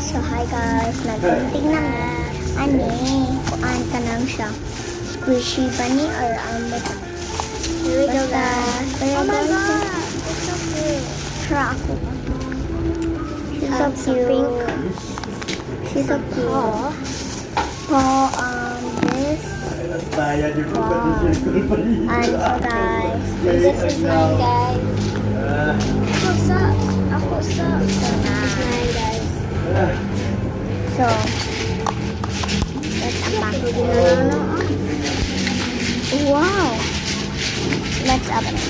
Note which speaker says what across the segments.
Speaker 1: So, hi guys. Nagpunting na mo. Kuan ka lang siya. Squishy ba ni or ano ba?
Speaker 2: Here we go, guys.
Speaker 1: Pero
Speaker 2: Oh my
Speaker 1: guys,
Speaker 2: god, it's so cute.
Speaker 1: try ako. She's so
Speaker 2: So
Speaker 1: cute.
Speaker 2: pink.
Speaker 1: She's so cute. So, this. And so guys,
Speaker 2: This is mine, guys.
Speaker 1: Ako sa.
Speaker 2: This is mine, guys.
Speaker 1: So, let's unbox it. Wow! Let's open it.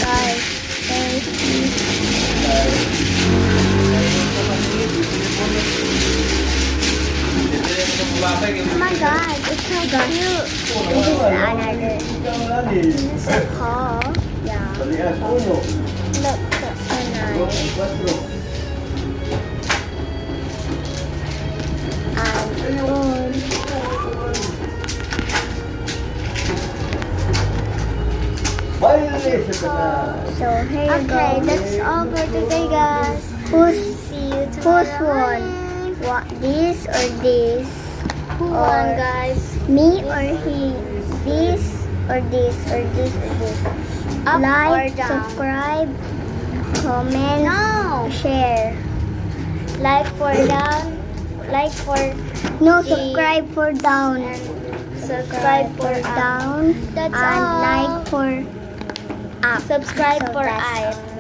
Speaker 1: Guys, thank you. Oh my god, it's so cute. This is another. This is a car. Yeah. Look, that's so nice. And so here you go.
Speaker 2: Okay, that's all for today, guys. See you
Speaker 1: Who's
Speaker 2: tomorrow.
Speaker 1: won? What, this or this?
Speaker 2: Who
Speaker 1: Or
Speaker 2: won, guys?
Speaker 1: Me or he? This or this or this or this?
Speaker 2: Up
Speaker 1: Like,
Speaker 2: or down?
Speaker 1: subscribe, comment,
Speaker 2: No.
Speaker 1: share.
Speaker 2: Like for down. Like for
Speaker 1: No,
Speaker 2: The-
Speaker 1: subscribe for down.
Speaker 2: subscribe for up.
Speaker 1: down.
Speaker 2: That's
Speaker 1: and
Speaker 2: all.
Speaker 1: like for up.
Speaker 2: Subscribe
Speaker 1: So
Speaker 2: for
Speaker 1: that's
Speaker 2: up.
Speaker 1: all.